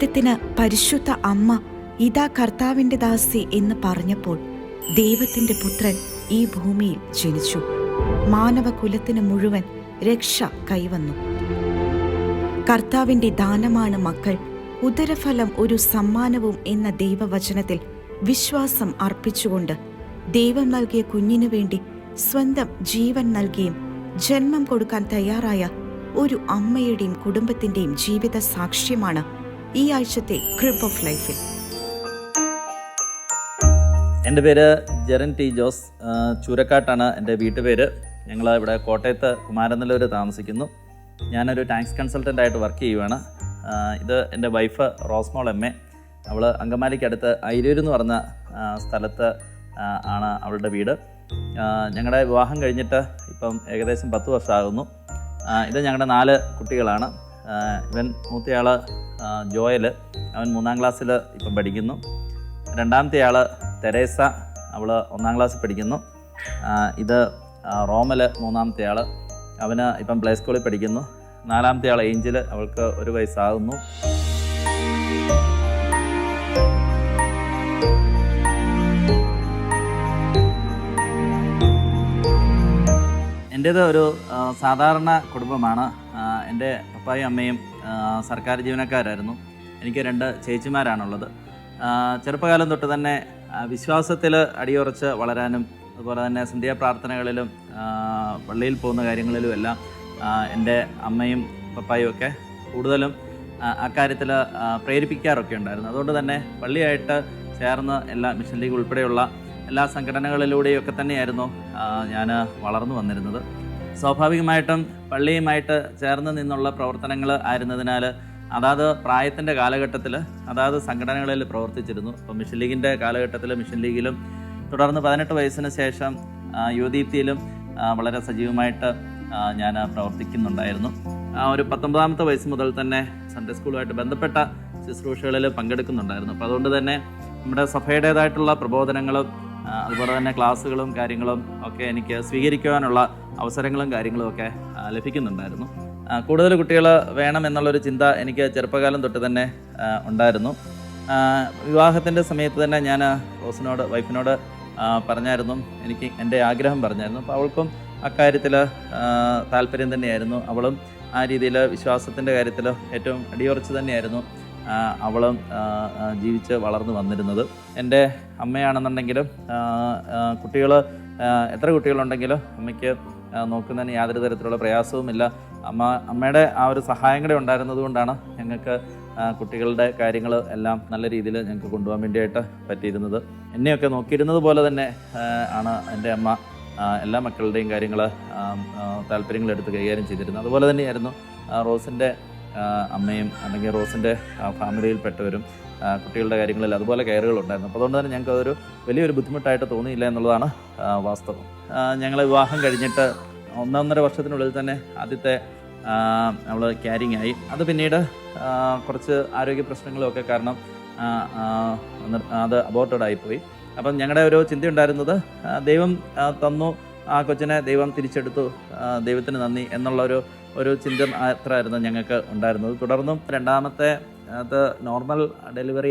തിരുഹിതത്തിന് പരിശുദ്ധ അമ്മ ഇതാ കർത്താവിൻ്റെ ദാസി എന്ന് പറഞ്ഞപ്പോൾ ദൈവത്തിൻ്റെ പുത്രൻ ഈ ഭൂമിയിൽ ജനിച്ചു. മാനവകുലത്തിന് മുഴുവൻ രക്ഷ കൈവന്നു. കർത്താവിൻ്റെ ദാനമാണ് മക്കൾ, ഉദരഫലം ഒരു സമ്മാനവും എന്ന ദൈവവചനത്തിൽ വിശ്വാസം അർപ്പിച്ചുകൊണ്ട് ദൈവം നൽകിയ കുഞ്ഞിനു വേണ്ടി സ്വന്തം ജീവൻ നൽകിയും ജന്മം കൊടുക്കാൻ തയ്യാറായ ഒരു അമ്മയുടെയും കുടുംബത്തിൻ്റെയും ജീവിത സാക്ഷ്യമാണ് ഈ ആഴ്ചത്തെ ക്രിബ് ഓഫ് ലൈഫിൽ. എൻ്റെ പേര് ജെറിൻ ടി ജോസ്. ചൂരക്കാട്ടാണ് എൻ്റെ വീട്ടുപേര്. ഞങ്ങൾ ഇവിടെ കോട്ടയത്ത് കുമാരനല്ലൂർ താമസിക്കുന്നു. ഞാനൊരു ടാക്സ് കൺസൾട്ടൻ്റായിട്ട് വർക്ക് ചെയ്യുവാണ്. ഇത് എൻ്റെ വൈഫ് റോസ്മോൾ എം എ. അവൾ അങ്കമാലിക്കടുത്ത് ഐരൂർ എന്ന് പറഞ്ഞ സ്ഥലത്ത് ആണ് അവളുടെ വീട്. ഞങ്ങളുടെ വിവാഹം കഴിഞ്ഞിട്ട് ഇപ്പം ഏകദേശം 10 വർഷമാകുന്നു. ഇത് ഞങ്ങളുടെ 4 കുട്ടികളാണ്. ഇവൻ മൂത്തയാൾ ജോയൽ, അവൻ 3ാം ക്ലാസ്സിൽ ഇപ്പം പഠിക്കുന്നു. രണ്ടാമത്തെ ആൾ തെരേസ, അവൾ 1ാം ക്ലാസ്സിൽ പഠിക്കുന്നു. ഇത് റോമൽ, 3ാമത്തെ ആൾ, അവന് ഇപ്പം പ്ലേ സ്കൂളിൽ പഠിക്കുന്നു. 4ാമത്തെ ആൾ ഏഞ്ചൽ, അവൾക്ക് 1 വയസ്സാകുന്നു. എൻ്റേത് ഒരു സാധാരണ കുടുംബമാണ്. എൻ്റെ പപ്പായും അമ്മയും സർക്കാർ ജീവനക്കാരായിരുന്നു. എനിക്ക് 2 ചേച്ചിമാരാണുള്ളത്. ചെറുപ്പകാലം തൊട്ട് തന്നെ വിശ്വാസത്തിൽ അടിയുറച്ച് വളരാനും അതുപോലെ തന്നെ സന്ധ്യാപ്രാർത്ഥനകളിലും പള്ളിയിൽ പോകുന്ന കാര്യങ്ങളിലും എല്ലാം എൻ്റെ അമ്മയും പപ്പായും ഒക്കെ കൂടുതലും അക്കാര്യത്തിൽ പ്രേരിപ്പിക്കാറൊക്കെ ഉണ്ടായിരുന്നു. അതുകൊണ്ട് തന്നെ പള്ളിയായിട്ട് ചേർന്ന് എല്ലാ മിഷൻ ലീഗ് ഉൾപ്പെടെയുള്ള എല്ലാ സംഘടനകളിലൂടെയൊക്കെ തന്നെയായിരുന്നു ഞാൻ വളർന്നു വന്നിരുന്നത്. സ്വാഭാവികമായിട്ടും പള്ളിയുമായിട്ട് ചേർന്ന് നിന്നുള്ള പ്രവർത്തനങ്ങൾ ആയിരുന്നതിനാൽ അതാത് പ്രായത്തിൻ്റെ കാലഘട്ടത്തിൽ അതാത് സംഘടനകളിൽ പ്രവർത്തിച്ചിരുന്നു. അപ്പോൾ മിഷൻ ലീഗിൻ്റെ കാലഘട്ടത്തിൽ മിഷൻ ലീഗിലും, തുടർന്ന് 18 വയസ്സിന് ശേഷം യുവദീപ്തിയിലും വളരെ സജീവമായിട്ട് ഞാൻ പ്രവർത്തിക്കുന്നുണ്ടായിരുന്നു. ഒരു 19ാമത്തെ വയസ്സ് മുതൽ തന്നെ സൺഡേ സ്കൂളുമായിട്ട് ബന്ധപ്പെട്ട ശുശ്രൂഷകളിൽ പങ്കെടുക്കുന്നുണ്ടായിരുന്നു. അപ്പോൾ അതുകൊണ്ട് തന്നെ നമ്മുടെ സഭയുടേതായിട്ടുള്ള പ്രബോധനങ്ങളും അതുപോലെ തന്നെ ക്ലാസ്സുകളും കാര്യങ്ങളും ഒക്കെ എനിക്ക് സ്വീകരിക്കുവാനുള്ള അവസരങ്ങളും കാര്യങ്ങളും ഒക്കെ ലഭിക്കുന്നുണ്ടായിരുന്നു. കൂടുതൽ കുട്ടികൾ വേണം എന്നുള്ളൊരു ചിന്ത എനിക്ക് ചെറുപ്പകാലം തൊട്ട് തന്നെ ഉണ്ടായിരുന്നു. വിവാഹത്തിൻ്റെ സമയത്ത് തന്നെ ഞാൻ റോസിനോട്, വൈഫിനോട് പറഞ്ഞായിരുന്നു, എനിക്ക് എൻ്റെ ആഗ്രഹം പറഞ്ഞായിരുന്നു. അപ്പോൾ അവൾക്കും അക്കാര്യത്തിൽ താല്പര്യം തന്നെയായിരുന്നു. അവളും ആ രീതിയിൽ വിശ്വാസത്തിൻ്റെ കാര്യത്തിൽ ഏറ്റവും അടിയുറച്ച് തന്നെയായിരുന്നു അവളും ജീവിച്ച് വളർന്നു വന്നിരുന്നത്. എൻ്റെ അമ്മയാണെന്നുണ്ടെങ്കിലും കുട്ടികൾ എത്ര കുട്ടികളുണ്ടെങ്കിലും അമ്മയ്ക്ക് നോക്കുന്നതിന് യാതൊരു തരത്തിലുള്ള പ്രയാസവുമില്ല. അമ്മയുടെ ആ ഒരു സഹായം കൂടെ ഉണ്ടായിരുന്നത് കൊണ്ടാണ് ഞങ്ങൾക്ക് കുട്ടികളുടെ കാര്യങ്ങൾ എല്ലാം നല്ല രീതിയിൽ ഞങ്ങൾക്ക് കൊണ്ടുപോകാൻ വേണ്ടിയിട്ട് പറ്റിയിരുന്നത്. എന്നെയൊക്കെ നോക്കിയിരുന്നത് പോലെ തന്നെ ആണ് എൻ്റെ അമ്മ എല്ലാ മക്കളുടെയും കാര്യങ്ങൾ താല്പര്യങ്ങളെടുത്ത് കൈകാര്യം ചെയ്തിരുന്നത്. അതുപോലെ തന്നെയായിരുന്നു റോസിൻ്റെ അമ്മയും അല്ലെങ്കിൽ റോസിൻ്റെ ഫാമിലിയിൽപ്പെട്ടവരും കുട്ടികളുടെ കാര്യങ്ങളിൽ അതുപോലെ കെയറുകളുണ്ടായിരുന്നു. അപ്പോൾ അതുകൊണ്ട് തന്നെ ഞങ്ങൾക്ക് അതൊരു വലിയൊരു ബുദ്ധിമുട്ടായിട്ട് തോന്നിയില്ല എന്നുള്ളതാണ് വാസ്തവം. ഞങ്ങൾ വിവാഹം കഴിഞ്ഞിട്ട് 1.5 വർഷത്തിനുള്ളിൽ തന്നെ ആദ്യത്തെ നമ്മൾ ക്യാരിങ് ആയി. അത് പിന്നീട് കുറച്ച് ആരോഗ്യ പ്രശ്നങ്ങളൊക്കെ കാരണം അത് അബോർട്ടഡ് ആയിപ്പോയി. അപ്പം ഞങ്ങളുടെ ഒരു ചിന്തയുണ്ടായിരുന്നത്, ദൈവം തന്നു, ആ കൊച്ചിനെ ദൈവം തിരിച്ചെടുത്തു, ദൈവത്തിന് നന്ദി എന്നുള്ളൊരു ചിന്ത മാത്രമായിരുന്നു ഞങ്ങൾക്ക് ഉണ്ടായിരുന്നത്. തുടർന്നും 2ാമത്തെ അത് നോർമൽ ഡെലിവറി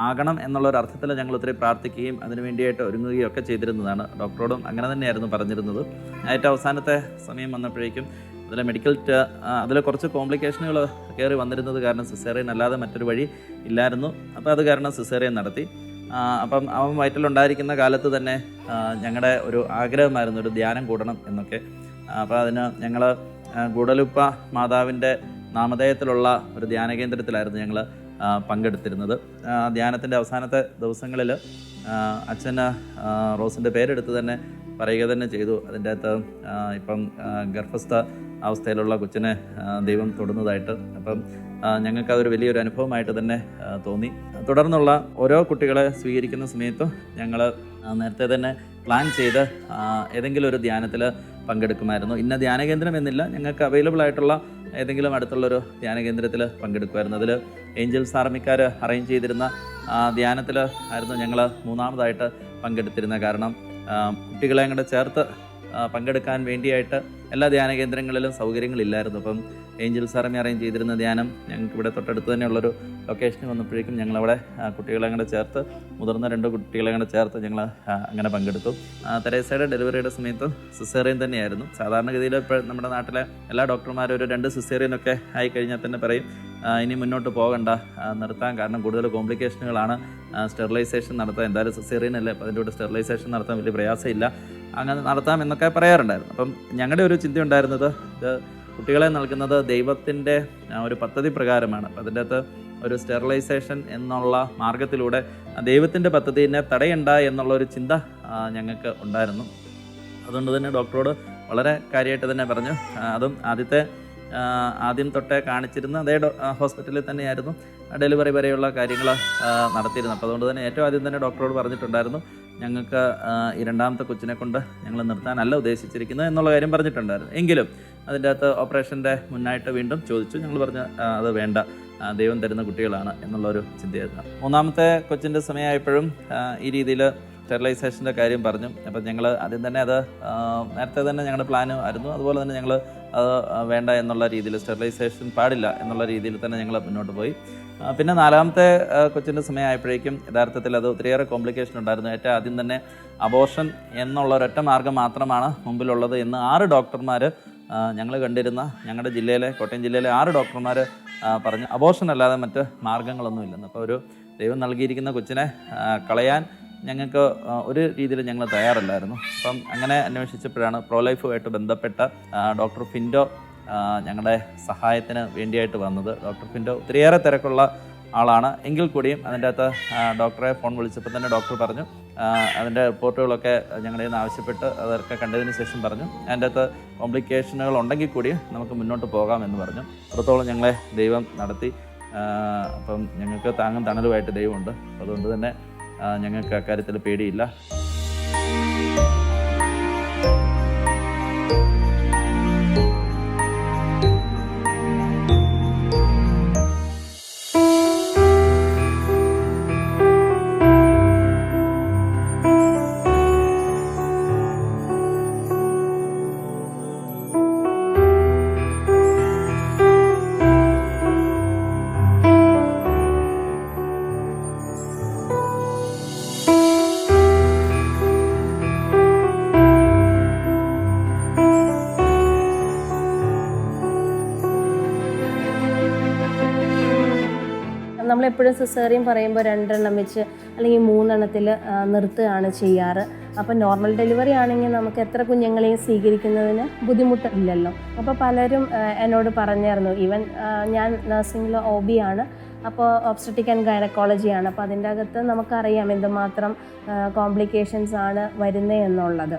ആകണം എന്നുള്ളൊരു അർത്ഥത്തിൽ ഞങ്ങൾ ഒത്തിരി പ്രാർത്ഥിക്കുകയും അതിനു വേണ്ടിയിട്ട് ഒരുങ്ങുകയും ഒക്കെ ചെയ്തിരുന്നതാണ്. ഡോക്ടറോടും അങ്ങനെ തന്നെയായിരുന്നു പറഞ്ഞിരുന്നത്. ഏറ്റവും അവസാനത്തെ സമയം വന്നപ്പോഴേക്കും അതിൽ കുറച്ച് കോംപ്ലിക്കേഷനുകൾ കയറി വന്നിരുന്നത് കാരണം സിസേറിയൻ അല്ലാതെ മറ്റൊരു വഴി ഇല്ലായിരുന്നു. അപ്പോൾ അത് കാരണം സിസേറിയൻ നടത്തി. അപ്പം അവൻ വയറ്റിലുണ്ടായിരിക്കുന്ന കാലത്ത് തന്നെ ഞങ്ങളുടെ ഒരു ആഗ്രഹമായിരുന്നു ഒരു ധ്യാനം കൂടണം എന്നൊക്കെ. അപ്പോൾ അതിന് ഞങ്ങൾ ഗുഡലുപ്പ മാതാവിൻ്റെ നാമധേയത്തിലുള്ള ഒരു ധ്യാന കേന്ദ്രത്തിലായിരുന്നു ഞങ്ങൾ പങ്കെടുത്തിരുന്നത്. ധ്യാനത്തിൻ്റെ അവസാനത്തെ ദിവസങ്ങളിൽ അച്ഛന് റോസിൻ്റെ പേരെടുത്ത് തന്നെ പറയുക തന്നെ ചെയ്തു. അതിൻ്റെ അകത്ത് ഇപ്പം ഗർഭസ്ഥ അവസ്ഥയിലുള്ള കൊച്ചിനെ ദൈവം തൊടുന്നതായിട്ട്. അപ്പം ഞങ്ങൾക്കതൊരു വലിയൊരു അനുഭവമായിട്ട് തന്നെ തോന്നി. തുടർന്നുള്ള ഓരോ കുട്ടികളെ സ്വീകരിക്കുന്ന സമയത്തും ഞങ്ങൾ നേരത്തെ തന്നെ പ്ലാൻ ചെയ്ത് ഏതെങ്കിലും ഒരു ധ്യാനത്തിൽ പങ്കെടുക്കുമായിരുന്നു. ഇന്ന ധ്യാനകേന്ദ്രം എന്നില്ല, ഞങ്ങൾക്ക് അവൈലബിൾ ആയിട്ടുള്ള ഏതെങ്കിലും അടുത്തുള്ളൊരു ധ്യാനകേന്ദ്രത്തിൽ പങ്കെടുക്കുമായിരുന്നു. അതിൽ ഏഞ്ചൽസ് ആർമിക്കാർ അറേഞ്ച് ചെയ്തിരുന്ന ധ്യാനത്തിൽ ആയിരുന്നു ഞങ്ങൾ 3ാമതായിട്ട് പങ്കെടുത്തിരുന്നത്. കാരണം കുട്ടികളെ അങ്ങോട്ട് ചേർത്ത് പങ്കെടുക്കാൻ വേണ്ടിയായിട്ട് എല്ലാ ധ്യാന കേന്ദ്രങ്ങളിലും സൗകര്യങ്ങളില്ലായിരുന്നു. അപ്പം ഏഞ്ചൽസ് ആർമി അറേഞ്ച് ചെയ്തിരുന്ന ധ്യാനം ഞങ്ങൾക്ക് ഇവിടെ തൊട്ടടുത്ത് തന്നെയുള്ളൊരു ലൊക്കേഷനിൽ വന്നപ്പോഴേക്കും ഞങ്ങളവിടെ കുട്ടികളെ കൂടെ ചേർത്ത്, മുതിർന്ന 2 കുട്ടികളെ കൂടെ ചേർത്ത് ഞങ്ങൾ അങ്ങനെ പങ്കെടുത്തു. തെരേസയുടെ ഡെലിവറിയുടെ സമയത്ത് സിസേറിയൻ തന്നെയായിരുന്നു. സാധാരണഗതിയിൽ ഇപ്പോൾ നമ്മുടെ നാട്ടിലെ എല്ലാ ഡോക്ടർമാരും ഒരു 2 സിസേറിയനൊക്കെ ആയി കഴിഞ്ഞാൽ തന്നെ പറയും ഇനി മുന്നോട്ട് പോകണ്ട, നിർത്താൻ, കാരണം കൂടുതൽ കോംപ്ലിക്കേഷനുകളാണ്, സ്റ്റെറിലൈസേഷൻ നടത്താൻ, എന്തായാലും സിസേറിയനല്ലേ, അപ്പോൾ അതിൻ്റെ കൂടെ സ്റ്റെറിലൈസേഷൻ നടത്താൻ വലിയ പ്രയാസമില്ല, അങ്ങനെ നടത്താം എന്നൊക്കെ പറയാറുണ്ടായിരുന്നു. അപ്പം ഞങ്ങളുടെ ഒരു ചിന്ത ഉണ്ടായിരുന്നത്, ഇത് കുട്ടികളെ നൽകുന്നത് ദൈവത്തിൻ്റെ ഒരു പദ്ധതി പ്രകാരമാണ്. അപ്പം അതിൻ്റെ അകത്ത് ഒരു സ്റ്റെറിലൈസേഷൻ എന്നുള്ള മാർഗത്തിലൂടെ ദൈവത്തിൻ്റെ പദ്ധതിനെ തടയണ്ട എന്നുള്ളൊരു ചിന്ത ഞങ്ങൾക്ക് ഉണ്ടായിരുന്നു. അതുകൊണ്ട് തന്നെ ഡോക്ടറോട് വളരെ കാര്യമായിട്ട് തന്നെ പറഞ്ഞു. അതും ആദ്യം തൊട്ടേ കാണിച്ചിരുന്ന അതേ ഹോസ്പിറ്റലിൽ തന്നെയായിരുന്നു ഡെലിവറി വരെയുള്ള കാര്യങ്ങൾ നടത്തിയിരുന്നത്. അപ്പോൾ അതുകൊണ്ട് തന്നെ ഏറ്റവും ആദ്യം തന്നെ ഡോക്ടറോട് പറഞ്ഞിട്ടുണ്ടായിരുന്നു, ഞങ്ങൾക്ക് ഈ 2ാമത്തെ കൊച്ചിനെ കൊണ്ട് ഞങ്ങൾ നിർത്താനല്ല ഉദ്ദേശിച്ചിരിക്കുന്നത് എന്നുള്ള കാര്യം പറഞ്ഞിട്ടുണ്ടായിരുന്നു. എങ്കിലും അതിൻ്റെ അകത്ത് ഓപ്പറേഷൻ്റെ മുന്നായിട്ട് വീണ്ടും ചോദിച്ചു. ഞങ്ങൾ പറഞ്ഞു അത് വേണ്ട, ദൈവം തരുന്ന കുട്ടികളാണ് എന്നുള്ളൊരു ചിന്തയായിരുന്നു. 3ാമത്തെ കൊച്ചിൻ്റെ സമയമായപ്പോഴും ഈ രീതിയിൽ സ്റ്റെറിലൈസേഷൻ്റെ കാര്യം പറഞ്ഞു. അപ്പം ഞങ്ങൾ ആദ്യം തന്നെ അത് നേരത്തെ തന്നെ ഞങ്ങളുടെ പ്ലാൻ ആയിരുന്നു. അതുപോലെ തന്നെ ഞങ്ങൾ അത് വേണ്ട എന്നുള്ള രീതിയിൽ, സ്റ്റെറിലൈസേഷൻ പാടില്ല എന്നുള്ള രീതിയിൽ തന്നെ ഞങ്ങൾ മുന്നോട്ട് പോയി. പിന്നെ 4ാമത്തെ കൊച്ചിൻ്റെ സമയമായപ്പോഴേക്കും യഥാർത്ഥത്തിൽ അത് ഒത്തിരിയേറെ കോംപ്ലിക്കേഷൻ ഉണ്ടായിരുന്നു. ഏറ്റവും ആദ്യം തന്നെ അബോർഷൻ എന്നുള്ള ഒരൊറ്റ മാർഗ്ഗം മാത്രമാണ് മുമ്പിലുള്ളത് എന്ന് 6 ഡോക്ടർമാർ ഞങ്ങൾ കണ്ടിരുന്ന ഞങ്ങളുടെ ജില്ലയിലെ, കോട്ടയം ജില്ലയിലെ 6 ഡോക്ടർമാർ പറഞ്ഞു, അബോർഷൻ അല്ലാതെ മറ്റ് മാർഗ്ഗങ്ങളൊന്നും ഇല്ലെന്ന്. അപ്പോൾ ഒരു ദൈവം നൽകിയിരിക്കുന്ന കൊച്ചിനെ കളയാൻ ഞങ്ങൾക്ക് ഒരു രീതിയിൽ ഞങ്ങൾ തയ്യാറല്ലായിരുന്നു. അപ്പം അങ്ങനെ അന്വേഷിച്ചപ്പോഴാണ് പ്രോലൈഫുമായിട്ട് ബന്ധപ്പെട്ട ഡോക്ടർ ഫിൻഡോ ഞങ്ങളുടെ സഹായത്തിന് വേണ്ടിയായിട്ട് വന്നത്. ഡോക്ടർ ഫിൻഡോ ഒത്തിരിയേറെ തിരക്കുള്ള ആളാണ്. എങ്കിൽ കൂടിയും അതിൻ്റെ അകത്ത് ഡോക്ടറെ ഫോൺ വിളിച്ചപ്പോൾ തന്നെ ഡോക്ടർ പറഞ്ഞു, അതിൻ്റെ റിപ്പോർട്ടുകളൊക്കെ ഞങ്ങളുടെ നിന്ന് ആവശ്യപ്പെട്ട് അതൊക്കെ കണ്ടതിന് ശേഷം പറഞ്ഞു, അതിൻ്റെ അകത്ത് കോംപ്ലിക്കേഷനുകൾ ഉണ്ടെങ്കിൽ കൂടി നമുക്ക് മുന്നോട്ട് പോകാമെന്ന് പറഞ്ഞു. അത്രത്തോളം ഞങ്ങളെ ദൈവം നടത്തി. അപ്പം ഞങ്ങൾക്ക് താങ്ങും തണലുമായിട്ട് ദൈവമുണ്ട്. അതുകൊണ്ട് തന്നെ ഞങ്ങൾക്ക് അക്കാര്യത്തിൽ പേടിയില്ല. നമ്മളെപ്പോഴും സിസേറിയൻ പറയുമ്പോൾ 2 എണ്ണം വെച്ച് അല്ലെങ്കിൽ 3 എണ്ണത്തിൽ നിർത്തുകയാണ് ചെയ്യാറ്. അപ്പോൾ നോർമൽ ഡെലിവറി ആണെങ്കിൽ നമുക്ക് എത്ര കുഞ്ഞുങ്ങളെയും സ്വീകരിക്കുന്നതിന് ബുദ്ധിമുട്ടില്ലല്ലോ. അപ്പോൾ പലരും എന്നോട് പറഞ്ഞായിരുന്നു, ഈവൻ ഞാൻ നഴ്സിംഗിൽ OB ആണ്, അപ്പോൾ ഒബ്സ്റ്ററ്റിക് ആൻഡ് ഗൈനക്കോളജിയാണ്. അപ്പോൾ അതിൻ്റെ അകത്ത് നമുക്കറിയാം എന്തുമാത്രം കോംപ്ലിക്കേഷൻസ് ആണ് വരുന്നത് എന്നുള്ളത്.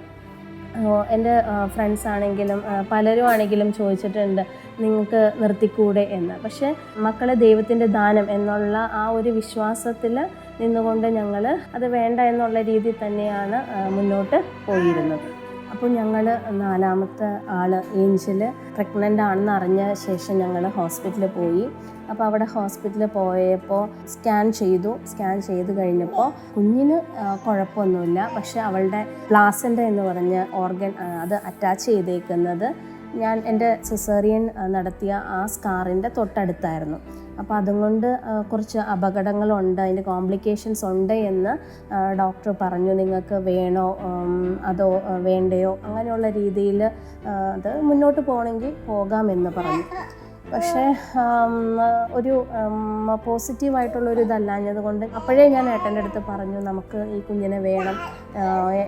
എൻ്റെ ഫ്രണ്ട്സ് ആണെങ്കിലും പലരും ആണെങ്കിലും ചോദിച്ചിട്ടുണ്ട്, നിങ്ങൾക്ക് നിർത്തിക്കൂടെ എന്ന്. പക്ഷേ മക്കളെ ദൈവത്തിൻ്റെ ദാനം എന്നുള്ള ആ ഒരു വിശ്വാസത്തിൽ നിന്നുകൊണ്ട് ഞങ്ങൾ അത് വേണ്ട എന്നുള്ള രീതിയിൽ തന്നെയാണ് മുന്നോട്ട് പോയിരുന്നത്. അപ്പോൾ ഞങ്ങൾ 4ാമത്തെ ആൾ ഏഞ്ചൽ പ്രഗ്നൻ്റ് ആണെന്ന് അറിഞ്ഞ ശേഷം ഞങ്ങൾ ഹോസ്പിറ്റലിൽ പോയി. അപ്പോൾ അവിടെ ഹോസ്പിറ്റലിൽ പോയപ്പോൾ സ്കാൻ ചെയ്ത് കഴിഞ്ഞപ്പോൾ കുഞ്ഞിന് കുഴപ്പമൊന്നുമില്ല. പക്ഷേ അവളുടെ പ്ലാസൻ്റ എന്ന് പറഞ്ഞ ഓർഗൻ അത് അറ്റാച്ച് ചെയ്തേക്കുന്നത് ഞാൻ എൻ്റെ സിസേറിയൻ നടത്തിയ ആ സ്കാറിൻ്റെ തൊട്ടടുത്തായിരുന്നു. അപ്പോൾ അതുകൊണ്ട് കുറച്ച് അപകടങ്ങളുണ്ട്, അതിൻ്റെ കോംപ്ലിക്കേഷൻസ് ഉണ്ട് എന്ന് ഡോക്ടർ പറഞ്ഞു. നിങ്ങൾക്ക് വേണോ അതോ വേണ്ടയോ അങ്ങനെയുള്ള രീതിയിൽ അത് മുന്നോട്ട് പോകണമെങ്കിൽ പോകാമെന്ന് പറഞ്ഞു. പക്ഷേ ഒരു പോസിറ്റീവായിട്ടുള്ളൊരു ഇതല്ലാഞ്ഞത് കൊണ്ട് അപ്പോഴേ ഞാൻ ഏട്ടൻ്റെ അടുത്ത് പറഞ്ഞു, നമുക്ക് ഈ കുഞ്ഞിനെ വേണം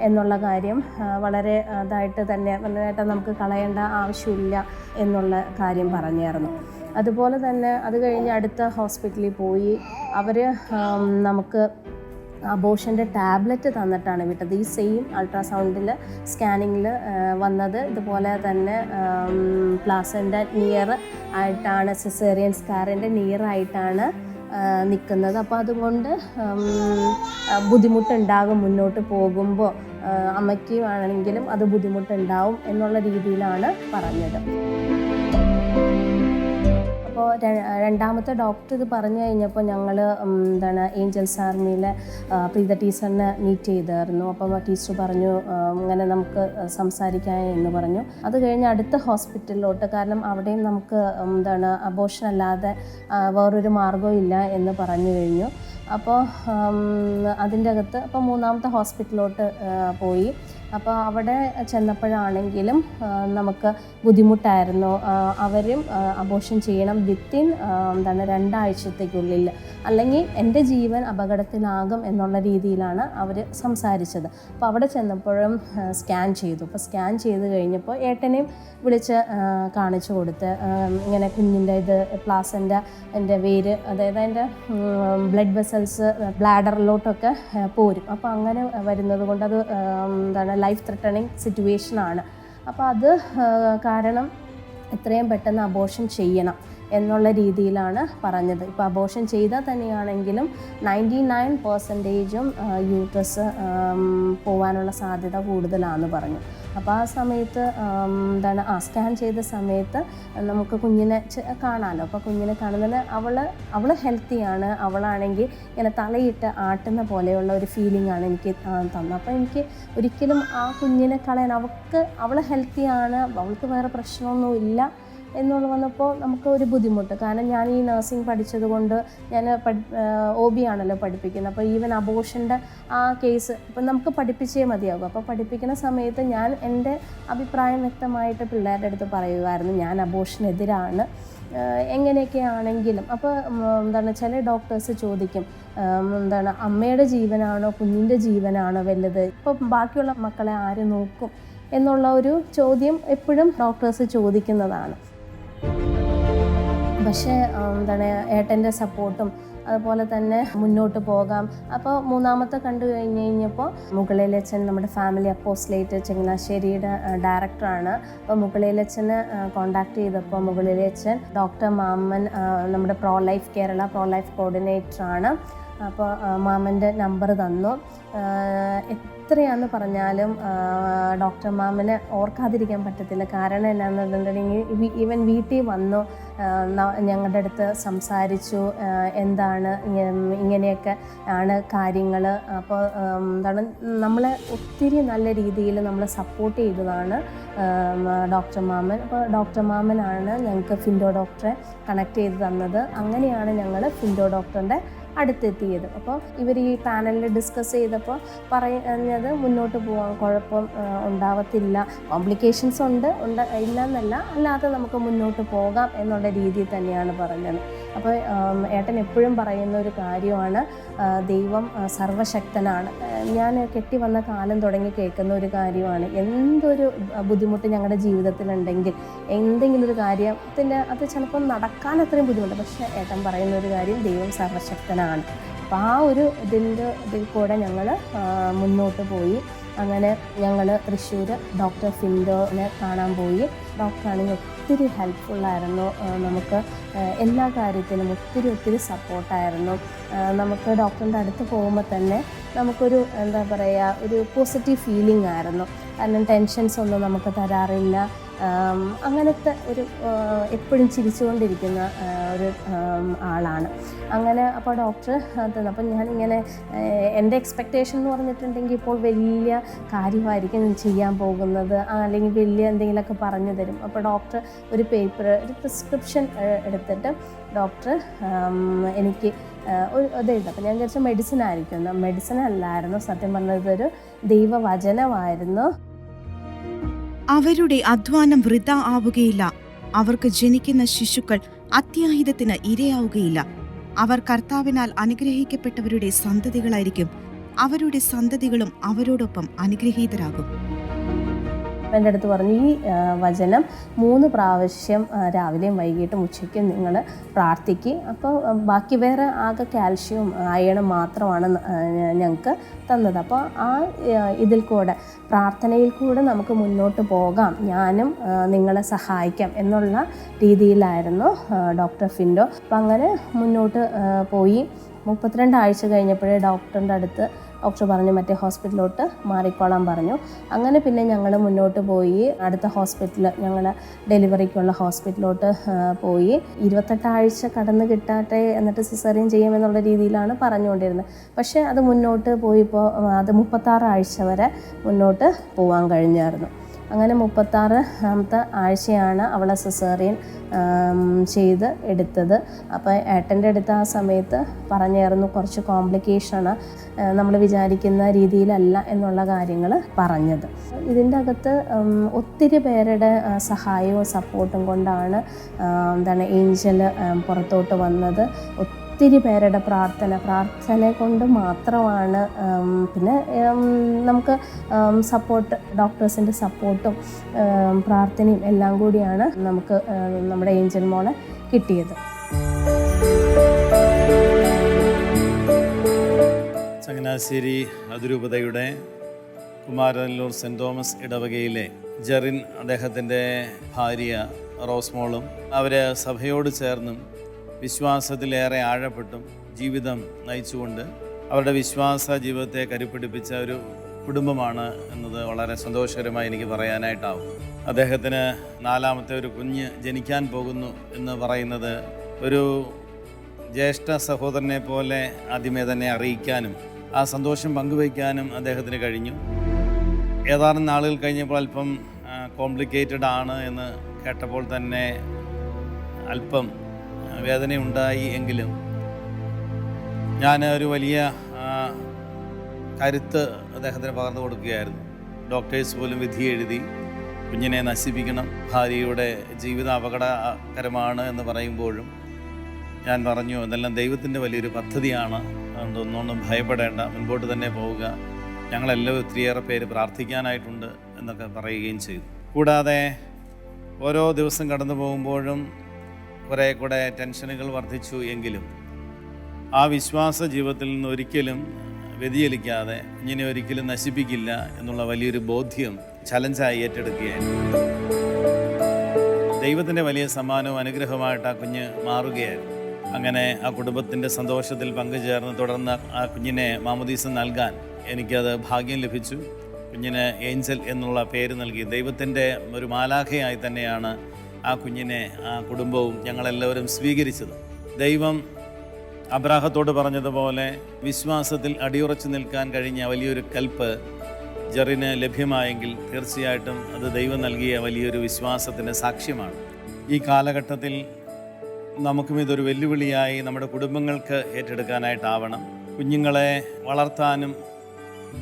എന്നുള്ള കാര്യം വളരെ ഇതായിട്ട് തന്നെ, ഏട്ടൻ നമുക്ക് കളയേണ്ട ആവശ്യമില്ല എന്നുള്ള കാര്യം പറഞ്ഞായിരുന്നു. അതുപോലെ തന്നെ അത് കഴിഞ്ഞ് അടുത്ത ഹോസ്പിറ്റലിൽ പോയി. അവർ നമുക്ക് അബോർഷൻ്റെ ടാബ്ലറ്റ് തന്നിട്ടാണ് വിട്ടത്. ഈ സെയിം അൾട്രാസൗണ്ടിൽ സ്കാനിങ്ങിൽ വന്നത് ഇതുപോലെ തന്നെ പ്ലാസൻ്റെ നിയർ ആയിട്ടാണ്, സിസേറിയൻ സ്കാറിൻ്റെ നിയർ ആയിട്ടാണ് നിൽക്കുന്നത്. അപ്പോൾ അതുകൊണ്ട് ബുദ്ധിമുട്ടുണ്ടാകും മുന്നോട്ട് പോകുമ്പോൾ, അമ്മയ്ക്ക് ആണെങ്കിലും അത് ബുദ്ധിമുട്ടുണ്ടാവും എന്നുള്ള രീതിയിലാണ് പറഞ്ഞത്. അപ്പോൾ രണ്ടാമത്തെ ഡോക്ടർ ഇത് പറഞ്ഞു കഴിഞ്ഞപ്പോൾ ഞങ്ങൾ ഏഞ്ചൽസ് ആർമിയിലെ പ്രീത ടീച്ചറിനെ മീറ്റ് ചെയ്തായിരുന്നു. അപ്പം ടീച്ചർ പറഞ്ഞു ഇങ്ങനെ നമുക്ക് സംസാരിക്കാൻ എന്ന് പറഞ്ഞു. അത് കഴിഞ്ഞ് അടുത്ത ഹോസ്പിറ്റലിലോട്ട്, കാരണം അവിടെയും നമുക്ക് അബോർഷൻ അല്ലാതെ വേറൊരു മാർഗ്ഗവും ഇല്ല എന്ന് പറഞ്ഞു കഴിഞ്ഞു. അപ്പോൾ അതിൻ്റെ അകത്ത് അപ്പോൾ മൂന്നാമത്തെ ഹോസ്പിറ്റലിലോട്ട് പോയി. അപ്പോൾ അവിടെ ചെന്നപ്പോഴാണെങ്കിലും നമുക്ക് ബുദ്ധിമുട്ടായിരുന്നു. അവരും അബോർഷൻ ചെയ്യണം വിത്തിൻ 2 ആഴ്ചത്തേക്കുള്ളിൽ, അല്ലെങ്കിൽ എൻ്റെ ജീവൻ അപകടത്തിലാകും എന്നുള്ള രീതിയിലാണ് അവർ സംസാരിച്ചത്. അപ്പോൾ അവിടെ ചെന്നപ്പോഴും സ്കാൻ ചെയ്തു. അപ്പോൾ സ്കാൻ ചെയ്ത് കഴിഞ്ഞപ്പോൾ ഏട്ടനെയും വിളിച്ച് കാണിച്ചു കൊടുത്ത് ഇങ്ങനെ കുഞ്ഞിൻ്റെ ഇത് പ്ലാസൻ്റെ എൻ്റെ വേര്, അതായത് അതിൻ്റെ ബ്ലഡ് വെസൽസ് ബ്ലാഡറിലോട്ടൊക്കെ പോരും. അപ്പോൾ അങ്ങനെ വരുന്നത് കൊണ്ട് അത് ലൈഫ് ത്രെട്ടണിങ് സിറ്റുവേഷനാണ്. അപ്പോൾ അത് കാരണം എത്രയും പെട്ടെന്ന് അബോർഷൻ ചെയ്യണം എന്നുള്ള രീതിയിലാണ് പറഞ്ഞത്. ഇപ്പോൾ അബോർഷൻ ചെയ്താൽ തന്നെയാണെങ്കിലും 99% യൂട്രസ് പോകാനുള്ള സാധ്യത കൂടുതലാണെന്ന് പറഞ്ഞു. അപ്പോൾ ആ സമയത്ത് സ്കാൻ ചെയ്ത സമയത്ത് നമുക്ക് കുഞ്ഞിനെ കാണാമല്ലോ. അപ്പോൾ കുഞ്ഞിനെ കാണുന്നതിന് അവൾ ഹെൽത്തിയാണ്. അവളാണെങ്കിൽ ഇങ്ങനെ തലയിട്ട് ആട്ടുന്ന പോലെയുള്ള ഒരു ഫീലിംഗ് ആണ് എനിക്ക് തന്നത്. അപ്പോൾ എനിക്ക് ഒരിക്കലും ആ കുഞ്ഞിനെ കളയാൻ, അവൾ ഹെൽത്തിയാണ്, അവൾക്ക് വേറെ പ്രശ്നമൊന്നും ഇല്ല എന്നുള്ള വന്നപ്പോൾ നമുക്ക് ഒരു ബുദ്ധിമുട്ട്. കാരണം ഞാൻ ഈ നഴ്സിംഗ് പഠിച്ചത് കൊണ്ട് ഞാൻ OB ആണല്ലോ പഠിപ്പിക്കുന്നത്. അപ്പോൾ ഈവൻ അബോർഷൻ്റെ ആ കേസ് ഇപ്പം നമുക്ക് പഠിപ്പിച്ചേ മതിയാകും. അപ്പോൾ പഠിപ്പിക്കുന്ന സമയത്ത് ഞാൻ എൻ്റെ അഭിപ്രായം വ്യക്തമായിട്ട് പിള്ളേരുടെ അടുത്ത് പറയുമായിരുന്നു, ഞാൻ അബോർഷനെതിരാണ് എങ്ങനെയൊക്കെയാണെങ്കിലും. അപ്പോൾ ചില ഡോക്ടേഴ്സ് ചോദിക്കും, അമ്മയുടെ ജീവനാണോ കുഞ്ഞിൻ്റെ ജീവനാണോ വലുത്, ഇപ്പം ബാക്കിയുള്ള മക്കളെ ആര് നോക്കും എന്നുള്ള ഒരു ചോദ്യം എപ്പോഴും ഡോക്ടേഴ്സ് ചോദിക്കുന്നതാണ്. പക്ഷേ ഏട്ടൻ്റെ സപ്പോർട്ടും അതുപോലെ തന്നെ മുന്നോട്ട് പോകാം. അപ്പോൾ മൂന്നാമത്തെ കണ്ടു കഴിഞ്ഞപ്പോൾ മുകളിലച്ചൻ നമ്മുടെ ഫാമിലി അപ്പോസ്ലേറ്റ് ചങ്ങനാശ്ശേരിയുടെ ഡയറക്ടറാണ്. അപ്പോൾ മുകളിലച്ചനെ കോണ്ടാക്ട് ചെയ്തപ്പോൾ മുകളിലച്ചൻ ഡോക്ടർ മാമൻ നമ്മുടെ പ്രോലൈഫ് കേരള പ്രോലൈഫ് കോർഡിനേറ്ററാണ്. അപ്പോൾ മാമൻ്റെ നമ്പർ തന്നു. എത്രയാണെന്ന് പറഞ്ഞാലും ഡോക്ടർ മാമനെ ഓർക്കാതിരിക്കാൻ പറ്റത്തില്ല. കാരണം എന്നാണെന്നുണ്ടെങ്കിൽ ഈവൻ വീട്ടിൽ വന്നു ഞങ്ങളുടെ അടുത്ത് സംസാരിച്ചു, എന്താണ് ഇങ്ങനെയൊക്കെ ആണ് കാര്യങ്ങൾ. അപ്പോൾ നമ്മളെ ഒത്തിരി നല്ല രീതിയിൽ നമ്മൾ സപ്പോർട്ട് ചെയ്തതാണ് ഡോക്ടർ മാമൻ. അപ്പോൾ ഡോക്ടർ മാമനാണ് ഞങ്ങൾക്ക് ഫിൻഡോ ഡോക്ടറെ കണക്ട് ചെയ്ത് തന്നത്. അങ്ങനെയാണ് ഞങ്ങൾ ഫിൻഡോ ഡോക്ടറിൻ്റെ അടുത്തെത്തിയത്. അപ്പോൾ ഇവർ ഈ പാനലിൽ ഡിസ്കസ് ചെയ്തപ്പോൾ പറഞ്ഞത് മുന്നോട്ട് പോകാൻ കുഴപ്പം ഉണ്ടാവത്തില്ല, കോംപ്ലിക്കേഷൻസ് ഇല്ല എന്നല്ല, അല്ലാതെ നമുക്ക് മുന്നോട്ട് പോകാം എന്നുള്ള രീതിയിൽ തന്നെയാണ് പറഞ്ഞത്. അപ്പോൾ ഏട്ടൻ എപ്പോഴും പറയുന്ന ഒരു കാര്യമാണ്, ദൈവം സർവശക്തനാണ്. ഞാൻ കെട്ടി വന്ന കാലം തുടങ്ങി കേൾക്കുന്ന ഒരു കാര്യമാണ്, എന്തൊരു ബുദ്ധിമുട്ട് ഞങ്ങളുടെ ജീവിതത്തിലുണ്ടെങ്കിൽ, എന്തെങ്കിലും ഒരു കാര്യത്തിൻ്റെ അത് ചിലപ്പം നടക്കാൻ അത്രയും ബുദ്ധിമുട്ട്, പക്ഷേ ഏട്ടൻ പറയുന്ന ഒരു കാര്യം, ദൈവം സർവശക്തനാണ്. അപ്പോൾ ആ ഒരു ഇതിൽ കൂടെ ഞങ്ങൾ മുന്നോട്ട് പോയി. അങ്ങനെ ഞങ്ങൾ തൃശ്ശൂർ ഡോക്ടർ ഫിൻഡോനെ കാണാൻ പോയി. ഡോക്ടറാണെങ്കിൽ ഒത്തിരി ഹെൽപ്ഫുള്ളായിരുന്നു. നമുക്ക് എല്ലാ കാര്യത്തിലും ഒത്തിരി സപ്പോർട്ടായിരുന്നു. നമുക്ക് ഡോക്ടറിൻ്റെ അടുത്ത് പോകുമ്പോൾ തന്നെ നമുക്കൊരു ഒരു പോസിറ്റീവ് ഫീലിംഗ് ആയിരുന്നു. കാരണം ടെൻഷൻസ് ഒന്നും നമുക്ക് തരാറില്ല. അങ്ങനത്തെ ഒരു എപ്പോഴും ചിരിച്ചുകൊണ്ടിരിക്കുന്ന ഒരു ആളാണ്. അങ്ങനെ അപ്പോൾ ഡോക്ടർ അപ്പം ഞാനിങ്ങനെ എൻ്റെ എക്സ്പെക്റ്റേഷൻ എന്ന് പറഞ്ഞിട്ടുണ്ടെങ്കിൽ ഇപ്പോൾ വലിയ കാര്യമായിരിക്കും ചെയ്യാൻ പോകുന്നത്, അല്ലെങ്കിൽ വലിയ എന്തെങ്കിലുമൊക്കെ പറഞ്ഞു തരും. അപ്പോൾ ഡോക്ടർ ഒരു പ്രിസ്ക്രിപ്ഷൻ എടുത്തിട്ട് ഡോക്ടർ എനിക്ക് ഇത് എഴുതാം. അപ്പോൾ ഞാൻ വിചാരിച്ച മെഡിസിൻ ആയിരിക്കും. മെഡിസിൻ അല്ലായിരുന്നു, സത്യം പറഞ്ഞത് ഇതൊരു ദൈവവചനമായിരുന്നു. അവരുടെ അധ്വാനം വൃഥ ആവുകയില്ല. അവർക്ക് ജനിക്കുന്ന ശിശുക്കൾ അത്യാഹിതത്തിന് ഇരയാവുകയില്ല. അവർ കർത്താവിനാൽ അനുഗ്രഹിക്കപ്പെട്ടവരുടെ സന്തതികളായിരിക്കും. അവരുടെ സന്തതികളും അവരോടൊപ്പം അനുഗ്രഹീതരാകും. എൻ്റെ അടുത്ത് പറഞ്ഞു, ഈ വചനം 3 പ്രാവശ്യം രാവിലെയും വൈകിട്ടും ഉച്ചയ്ക്കും നിങ്ങൾ പ്രാർത്ഥിക്കുക. അപ്പോൾ ബാക്കി വേറെ ആകെ കാൽഷ്യവും അയണും മാത്രമാണ് ഞങ്ങൾക്ക് തന്നത്. അപ്പോൾ ആ ഇതിൽ കൂടെ പ്രാർത്ഥനയിൽ കൂടെ നമുക്ക് മുന്നോട്ട് പോകാം, ഞാനും നിങ്ങളെ സഹായിക്കാം എന്നുള്ള രീതിയിലായിരുന്നു ഡോക്ടർ ഫിൻഡോ. അപ്പം അങ്ങനെ മുന്നോട്ട് പോയി. 32 ആഴ്ച കഴിഞ്ഞപ്പോഴേ ഡോക്ടറിൻ്റെ അടുത്ത് ഡോക്ടർ പറഞ്ഞു മറ്റേ ഹോസ്പിറ്റലിലോട്ട് മാറിക്കോളാൻ പറഞ്ഞു. അങ്ങനെ പിന്നെ ഞങ്ങൾ മുന്നോട്ട് പോയി. അടുത്ത ഹോസ്പിറ്റൽ, ഞങ്ങൾ ഡെലിവറിക്കുള്ള ഹോസ്പിറ്റലിലോട്ട് പോയി. 28 ആഴ്ച കടന്നു കിട്ടാട്ടെ, എന്നിട്ട് സിസേറിയൻ ചെയ്യുമെന്നുള്ള രീതിയിലാണ് പറഞ്ഞുകൊണ്ടിരുന്നത്. പക്ഷേ അത് മുന്നോട്ട് പോയിപ്പോൾ അത് 36 ആഴ്ച വരെ മുന്നോട്ട് പോകാൻ കഴിഞ്ഞായിരുന്നു. അങ്ങനെ 36ാമത്തെ ആഴ്ചയാണ് അവളെ സിസേറിയൻ ചെയ്ത് എടുത്തത്. അപ്പോൾ ഏട്ടൻ്റെ അടുത്ത് ആ സമയത്ത് പറഞ്ഞായിരുന്നു കുറച്ച് കോംപ്ലിക്കേഷനാണ്, നമ്മൾ വിചാരിക്കുന്ന രീതിയിലല്ല എന്നുള്ള കാര്യങ്ങൾ പറഞ്ഞത്. ഇതിൻ്റെ അകത്ത് ഒത്തിരി പേരുടെ സഹായവും സപ്പോർട്ടും കൊണ്ടാണ് ഏഞ്ചൽ പുറത്തോട്ട് വന്നത്. ഒത്തിരി പേരുടെ പ്രാർത്ഥന കൊണ്ട് മാത്രമാണ്. പിന്നെ നമുക്ക് സപ്പോർട്ട്, ഡോക്ടേഴ്സിൻ്റെ സപ്പോർട്ടും പ്രാർത്ഥനയും എല്ലാം കൂടിയാണ് നമുക്ക് നമ്മുടെ ഏഞ്ചൽ മോളെ കിട്ടിയത്. ചങ്ങനാശ്ശേരി അതിരൂപതയുടെ കുമാരനല്ലൂർ സെൻറ് തോമസ് ഇടവകയിലെ ജെറിൻ, അദ്ദേഹത്തിൻ്റെ ഭാര്യ റോസ്മോളും അവർ സഭയോട് ചേർന്നും വിശ്വാസത്തിലേറെ ആഴപ്പെട്ടും ജീവിതം നയിച്ചുകൊണ്ട് അവരുടെ വിശ്വാസ ജീവിതത്തെ കരുപ്പിടിപ്പിച്ച ഒരു കുടുംബമാണ് എന്നത് വളരെ സന്തോഷകരമായി എനിക്ക് പറയാനായിട്ടാവും. അദ്ദേഹത്തിന് 4ാമത്തെ ഒരു കുഞ്ഞ് ജനിക്കാൻ പോകുന്നു എന്ന് പറയുന്നത് ഒരു ജ്യേഷ്ഠ സഹോദരനെ പോലെ ആദ്യമേ തന്നെ അറിയിക്കാനും ആ സന്തോഷം പങ്കുവയ്ക്കാനും അദ്ദേഹത്തിന് കഴിഞ്ഞു. ഏതാനും നാളുകൾ കഴിഞ്ഞപ്പോൾ അല്പം കോംപ്ലിക്കേറ്റഡ് ആണ് എന്ന് കേട്ടപ്പോൾ തന്നെ അല്പം വേദനയുണ്ടായി. എങ്കിലും ഞാൻ ഒരു വലിയ കരുത്ത് അദ്ദേഹത്തിന് പകർന്നു കൊടുക്കുകയായിരുന്നു. ഡോക്ടേഴ്സ് പോലും വിധി എഴുതി കുഞ്ഞിനെ നശിപ്പിക്കണം, ഭാര്യയുടെ ജീവിതം അപകടകരമാണ് എന്ന് പറയുമ്പോഴും ഞാൻ പറഞ്ഞു, ഇതെല്ലാം ദൈവത്തിൻ്റെ വലിയൊരു പദ്ധതിയാണ്, ഒന്നും ഭയപ്പെടേണ്ട, മുൻപോട്ട് തന്നെ പോവുക, ഞങ്ങളെല്ലാം ഒത്തിരിയേറെ പേര് പ്രാർത്ഥിക്കാനായിട്ടുണ്ട് എന്നൊക്കെ പറയുകയും ചെയ്തു. കൂടാതെ ഓരോ ദിവസം കടന്നു പോകുമ്പോഴും കുറേ കൂടെ ടെൻഷനുകൾ വർദ്ധിച്ചു. എങ്കിലും ആ വിശ്വാസ ജീവിതത്തിൽ നിന്ന് ഒരിക്കലും വ്യതിചലിക്കാതെ കുഞ്ഞിനെ ഒരിക്കലും നശിപ്പിക്കില്ല എന്നുള്ള വലിയൊരു ബോധ്യം ചലഞ്ചായി ഏറ്റെടുക്കുകയായിരുന്നു. ദൈവത്തിൻ്റെ വലിയ സമ്മാനവും അനുഗ്രഹമായിട്ട് ആ കുഞ്ഞ് മാറുകയായിരുന്നു. അങ്ങനെ ആ കുടുംബത്തിൻ്റെ സന്തോഷത്തിൽ പങ്കുചേർന്ന് തുടർന്ന് ആ കുഞ്ഞിനെ മാമോദീസ നൽകാൻ എനിക്കത് ഭാഗ്യം ലഭിച്ചു. കുഞ്ഞിന് ഏഞ്ചൽ എന്നുള്ള പേര് നൽകി. ദൈവത്തിൻ്റെ ഒരു മാലാഖയായി തന്നെയാണ് ആ കുഞ്ഞിനെ ആ കുടുംബവും ഞങ്ങളെല്ലാവരും സ്വീകരിച്ചത്. ദൈവം അബ്രാഹത്തോട് പറഞ്ഞതുപോലെ വിശ്വാസത്തിൽ അടിയുറച്ചു നിൽക്കാൻ കഴിഞ്ഞ വലിയൊരു കൽപ്പ് ജെറിന് ലഭ്യമായെങ്കിൽ തീർച്ചയായിട്ടും അത് ദൈവം നൽകിയ വലിയൊരു വിശ്വാസത്തിൻ്റെ സാക്ഷ്യമാണ്. ഈ കാലഘട്ടത്തിൽ നമുക്കും ഇതൊരു വെല്ലുവിളിയായി നമ്മുടെ കുടുംബങ്ങൾക്ക് ഏറ്റെടുക്കാനായിട്ടാവണം. കുഞ്ഞുങ്ങളെ വളർത്താനും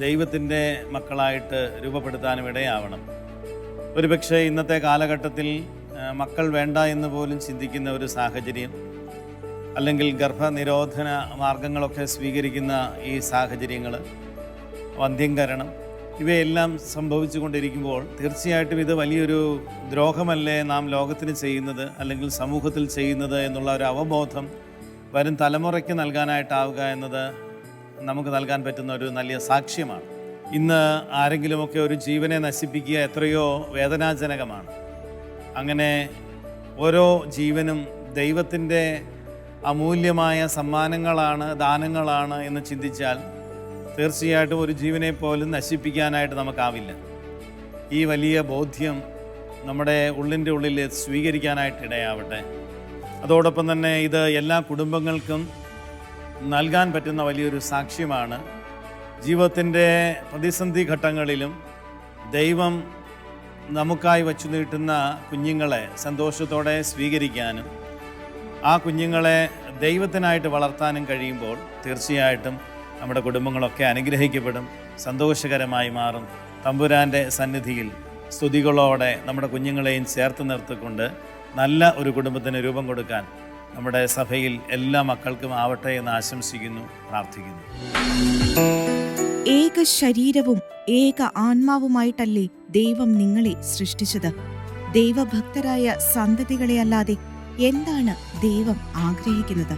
ദൈവത്തിൻ്റെ മക്കളായിട്ട് രൂപപ്പെടുത്താനും ഇടയാവണം. ഒരുപക്ഷെ ഇന്നത്തെ കാലഘട്ടത്തിൽ മക്കൾ വേണ്ട എന്ന് പോലും ചിന്തിക്കുന്ന ഒരു സാഹചര്യം, അല്ലെങ്കിൽ ഗർഭനിരോധന മാർഗങ്ങളൊക്കെ സ്വീകരിക്കുന്ന ഈ സാഹചര്യങ്ങൾ, വന്ധ്യംകരണം, ഇവയെല്ലാം സംഭവിച്ചു കൊണ്ടിരിക്കുമ്പോൾ തീർച്ചയായിട്ടും ഇത് വലിയൊരു ദ്രോഹമല്ലേ നാം ലോകത്തിന് ചെയ്യുന്നത്, അല്ലെങ്കിൽ സമൂഹത്തിൽ ചെയ്യുന്നത് എന്നുള്ള ഒരു അവബോധം വരും തലമുറയ്ക്ക് നൽകാനായിട്ടാവുക എന്നത് നമുക്ക് നൽകാൻ പറ്റുന്ന ഒരു നല്ല സാക്ഷ്യമാണ്. ഇന്ന് ആരെങ്കിലുമൊക്കെ ഒരു ജീവനെ നശിപ്പിക്കുക എത്രയോ വേദനാജനകമാണ്. അങ്ങനെ ഓരോ ജീവനും ദൈവത്തിൻ്റെ അമൂല്യമായ സമ്മാനങ്ങളാണ്, ദാനങ്ങളാണ് എന്ന് ചിന്തിച്ചാൽ തീർച്ചയായിട്ടും ഒരു ജീവനെ പോലും നശിപ്പിക്കാനായിട്ട് നമുക്കാവില്ല. ഈ വലിയ ബോധ്യം നമ്മുടെ ഉള്ളിൻ്റെ ഉള്ളിൽ സ്വീകരിക്കാനായിട്ട് ഇടയാവട്ടെ. അതോടൊപ്പം തന്നെ ഇത് എല്ലാ കുടുംബങ്ങൾക്കും നൽകാൻ പറ്റുന്ന വലിയൊരു സാക്ഷ്യമാണ്. ജീവിതത്തിൻ്റെ പ്രതിസന്ധി ഘട്ടങ്ങളിലും ദൈവം നമുക്കായി വച്ചു നീട്ടുന്ന കുഞ്ഞുങ്ങളെ സന്തോഷത്തോടെ സ്വീകരിക്കാനും ആ കുഞ്ഞുങ്ങളെ ദൈവത്തിനായിട്ട് വളർത്താനും കഴിയുമ്പോൾ തീർച്ചയായിട്ടും നമ്മുടെ കുടുംബങ്ങളൊക്കെ അനുഗ്രഹിക്കപ്പെടും, സന്തോഷകരമായി മാറും. തമ്പുരാൻ്റെ സന്നിധിയിൽ സ്തുതികളോടെ നമ്മുടെ കുഞ്ഞുങ്ങളെയും ചേർത്ത് നിർത്തിക്കൊണ്ട് നല്ല ഒരു കുടുംബത്തിന് രൂപം കൊടുക്കാൻ നമ്മുടെ സഭയിൽ എല്ലാ മക്കൾക്കും ആവട്ടെ എന്ന് ആശംസിക്കുന്നു, പ്രാർത്ഥിക്കുന്നു. ഏക ശരീരവും ഏക ആത്മാവുമായിട്ടല്ലേ ദൈവം നിങ്ങളെ സൃഷ്ടിച്ചത്? ദൈവഭക്തരായ സന്തതികളെ അല്ലാതെ എന്താണ് ദൈവം ആഗ്രഹിക്കുന്നത്?